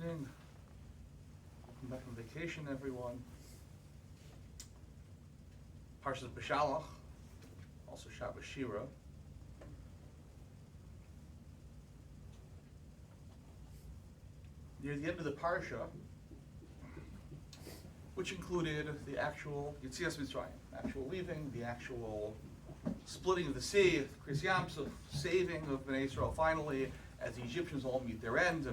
evening. Welcome back from vacation, everyone. Parshas Beshalach, also Shabbos Shira. Near the end of the parsha, which included the actual Yetzias Mitzrayim, actual leaving, the actual splitting of the sea, Kriyas Yamsuf, saving of Bnei Israel finally, as the Egyptians all meet their end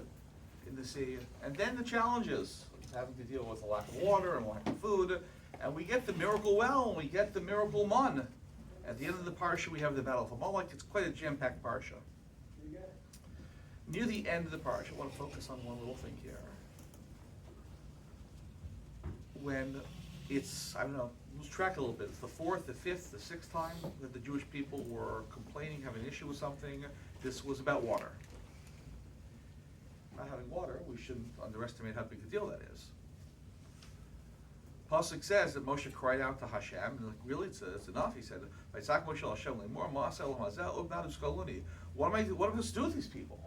in the sea, and then the challenges having to deal with a lack of water and lack of food, and we get the miracle well, and we get the miracle man. At the end of the parsha, we have the battle of Amalek. It's quite a jam-packed parsha. Near the end of the parsha, I want to focus on one little thing here. When it's, I don't know, lose track a little bit. It's the fourth, the fifth, the sixth time that the Jewish people were complaining, having an issue with something. This was about water. Not having water, we shouldn't underestimate how big a deal that is. Pasuk says that Moshe cried out to Hashem, and like, really, it's enough. He said, "Vaytzak Moshe al Hashem lemor ma'aseh l'mazeh ubnadu skaluni." What am I supposed to do with these people?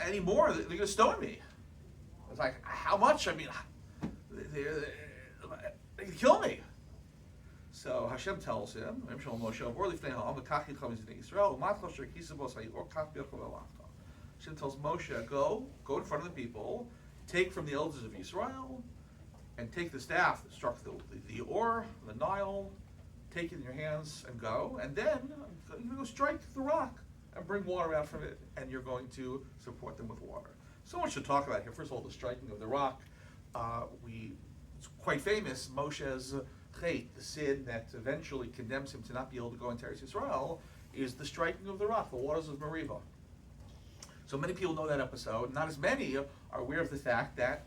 Anymore, they're going to stone me. It's like, how much? I mean, they can kill me. So Hashem tells him, Hashem tells Moshe, go in front of the people, take from the elders of Israel, and take the staff that struck the Or, the Nile, take it in your hands and go, and then you're going to go strike the rock and bring water out from it, and you're going to support them with water. So much to talk about here. First of all, the striking of the rock. It's quite famous. Moshe's chet, the sin that eventually condemns him to not be able to go into Eretz Yisrael, is the striking of the rock, the waters of Meribah. So many people know that episode. Not as many are aware of the fact that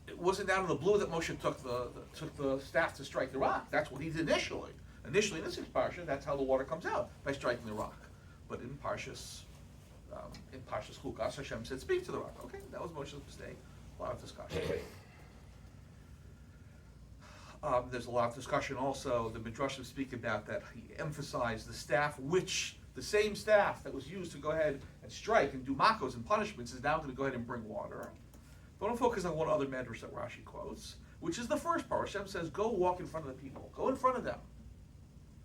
it wasn't out of the blue that Moshe took the staff to strike the rock. That's what he did initially. Initially, in this parsha, that's how the water comes out, by striking the rock. But in Parshas Chukas, Hashem said, "Speak to the rock." Okay, that was Moshe's mistake. A lot of discussion. There's a lot of discussion also. The Midrashim speak about that. He emphasized the staff, the same staff that was used to go ahead and strike and do makos and punishments, is now going to go ahead and bring water. But I want to focus on one other Midrash that Rashi quotes, which is the first part. Hashem says, "Go walk in front of the people. Go in front of them."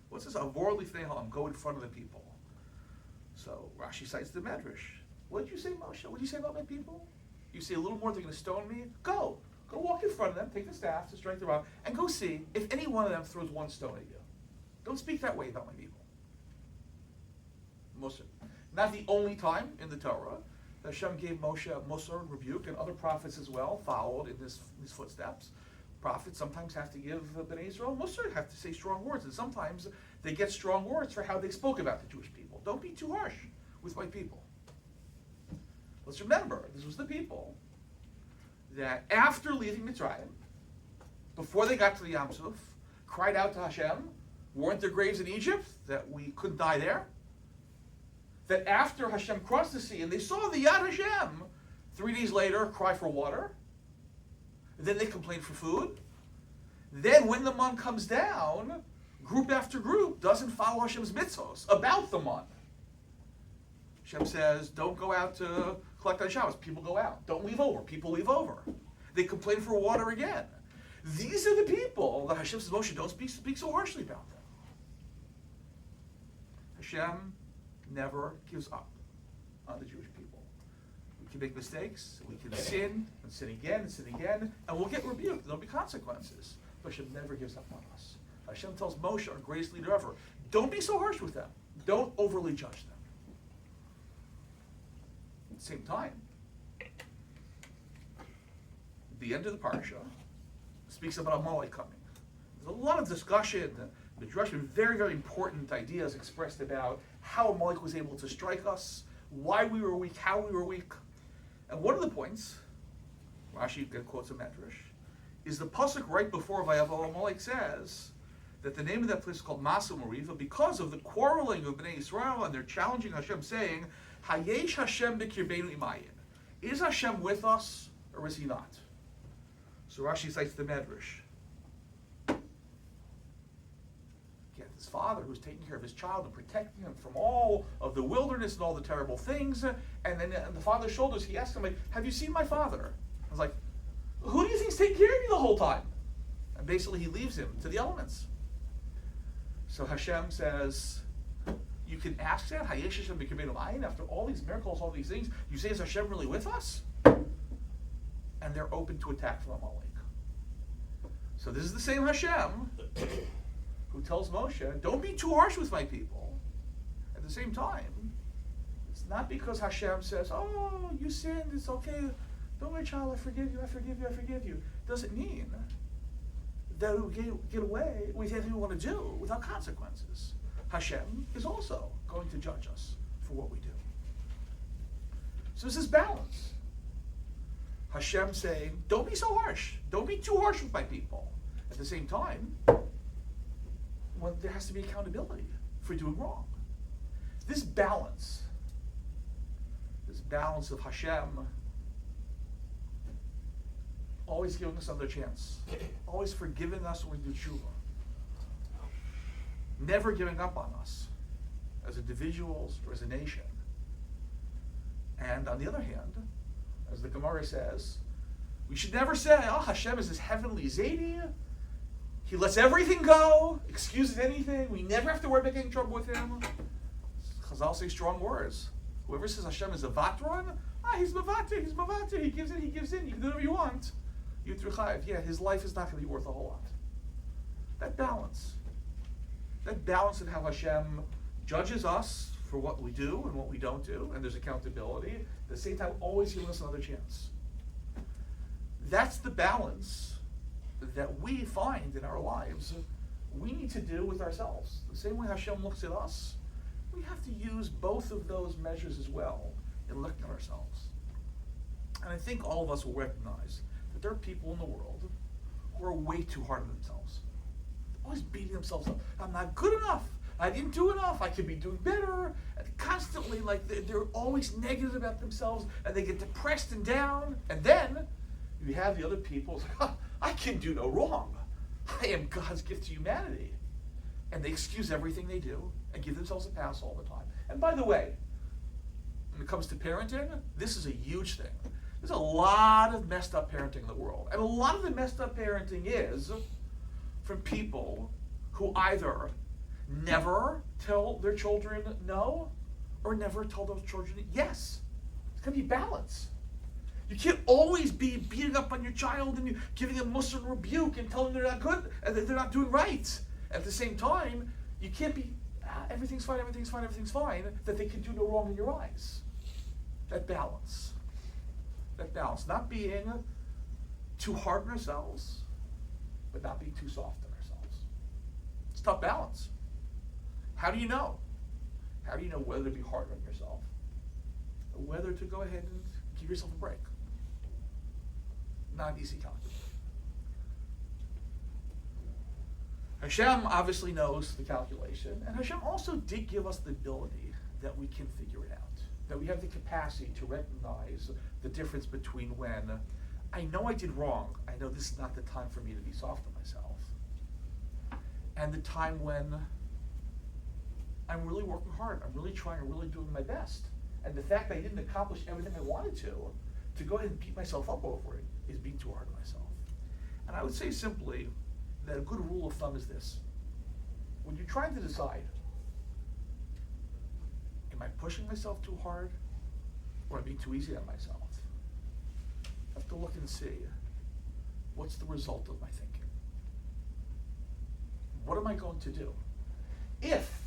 What's this? Avor lifnei ha'am. Go in front of the people. So Rashi cites the Medrash. What did you say, Moshe? What did you say about my people? You say a little more, they're going to stone me? Go walk in front of them, take the staff to strike the rock, and go see if any one of them throws one stone at you. Don't speak that way about my people. Moshe. Not the only time in the Torah that Hashem gave Moshe a Musar and rebuke, and other prophets as well followed in his footsteps. Prophets sometimes have to give Bnei Israel Musar, have to say strong words, and sometimes they get strong words for how they spoke about the Jewish people. Don't be too harsh with my people. Let's remember, this was the people that after leaving Mitzrayim, before they got to the Yam Suf, cried out to Hashem, weren't there graves in Egypt that we couldn't die there? That after Hashem crossed the sea and they saw the Yad Hashem, 3 days later, cry for water. Then they complain for food. Then when the man comes down, group after group doesn't follow Hashem's mitzvos about the man. Hashem says, don't go out to collect on Shabbos. People go out. Don't leave over. People leave over. They complain for water again. These are the people that Hashem says, Moshe, don't speak so harshly about them. Hashem never gives up on the Jewish people. We can make mistakes, we can sin, and sin again, and we'll get rebuked. There'll be consequences. But Hashem never gives up on us. Hashem tells Moshe, our greatest leader ever, don't be so harsh with them. Don't overly judge them. At the same time, the end of the parsha speaks about Amalek coming. There's a lot of discussion. The Midrash, very, very important ideas expressed about how Amalek was able to strike us, why we were weak, how we were weak. And one of the points, Rashi quotes a Medrash, is the pasuk right before Vayavo Amalek says that the name of that place is called Masu Meriva because of the quarreling of Bnei Israel, and they're challenging Hashem, saying, Hayesh Hashem b'kirbeinu imayin. Is Hashem with us, or is he not? So Rashi cites the Medrash. Again, this father who's taking care of his child and protecting him from all of the wilderness and all the terrible things. And then on the father's shoulders, he asks him, like, have you seen my father? I was like, who do you think's taking care of you the whole time? And basically he leaves him to the elements. So Hashem says, you can ask that, Hayesh Hashem b'kibeinu ayin, after all these miracles, all these things, you say, is Hashem really with us? And they're open to attack from Amalek. So this is the same Hashem who tells Moshe, don't be too harsh with my people. At the same time, it's not because Hashem says, oh, you sinned, it's okay. Don't worry, child, I forgive you, I forgive you, I forgive you. Doesn't mean that we get away with everything we want to do without consequences. Hashem is also going to judge us for what we do. So this is balance. Hashem saying, don't be so harsh. Don't be too harsh with my people. At the same time, when there has to be accountability for doing wrong. This balance of Hashem always giving us another chance, always forgiving us when we do tshuva, never giving up on us as individuals or as a nation. And on the other hand, as the Gemara says, we should never say, oh, Hashem is this heavenly Zaidi. He lets everything go, excuses anything. We never have to worry about getting in trouble with him. Chazal say strong words. Whoever says Hashem is a vatron, he's mavater, he gives in, you can do whatever you want. Yeah, his life is not going to be worth a whole lot. That balance in how Hashem judges us for what we do and what we don't do, and there's accountability, at the same time always giving us another chance. That's the balance that we find in our lives we need to do with ourselves. The same way Hashem looks at us, we have to use both of those measures as well in looking at ourselves. And I think all of us will recognize that there are people in the world who are way too hard on themselves. Always beating themselves up. I'm not good enough. I didn't do enough. I could be doing better. And constantly, like, they're always negative about themselves, and they get depressed and down. And then you have the other people, it's like, I can do no wrong. I am God's gift to humanity. And they excuse everything they do and give themselves a pass all the time. And by the way, when it comes to parenting, this is a huge thing. There's a lot of messed up parenting in the world. And a lot of the messed up parenting is from people who either never tell their children no or never tell those children yes. It's going to be balance. You can't always be beating up on your child and you giving them mussar and rebuke and telling them they're not good and that they're not doing right. At the same time, you can't be, everything's fine, that they can do no wrong in your eyes. That balance. Not being too hard on ourselves, but not being too soft on ourselves. It's a tough balance. How do you know? How do you know whether to be hard on yourself or whether to go ahead and give yourself a break? Not an easy calculation. Hashem obviously knows the calculation, and Hashem also did give us the ability that we can figure it out, that we have the capacity to recognize the difference between when I know I did wrong, I know this is not the time for me to be soft on myself, and the time when I'm really working hard, I'm really trying, I'm really doing my best. And the fact that I didn't accomplish everything I wanted to go ahead and beat myself up over it is being too hard on myself. And I would say simply that a good rule of thumb is this. When you're trying to decide, am I pushing myself too hard or am I being too easy on myself? I have to look and see what's the result of my thinking. What am I going to do? If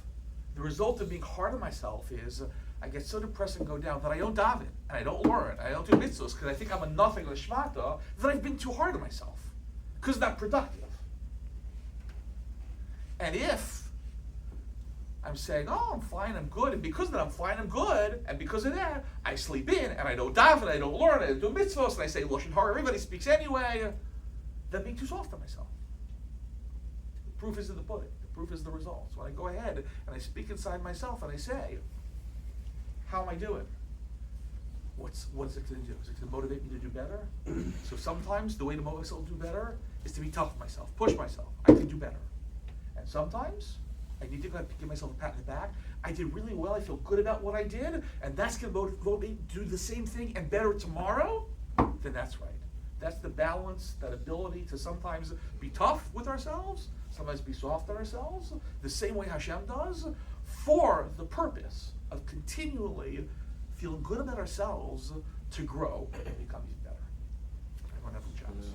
the result of being hard on myself is I get so depressed and go down that I don't daven, and I don't learn, I don't do mitzvahs because I think I'm a nothing l'shmata, then I've been too hard on myself because it's not productive. And if I'm saying, oh, I'm fine, I'm good, and because of that I'm fine, I'm good, and because of that I sleep in, and I don't daven, I don't learn, I don't do mitzvahs, and I say lashon hara, everybody speaks anyway, then being too soft on myself. The proof is in the pudding. The proof is the results. When I go ahead and I speak inside myself and I say, how am I doing? What's it going to do? Is it going to motivate me to do better? So sometimes the way to motivate myself to do better is to be tough on myself, push myself. I can do better. And sometimes I need to give myself a pat on the back. I did really well. I feel good about what I did, and that's going to motivate me to do the same thing and better tomorrow. Then that's right. That's the balance, that ability to sometimes be tough with ourselves, sometimes be soft on ourselves, the same way Hashem does, for the purpose of continually feeling good about ourselves to grow and become even better. Everyone have a chance.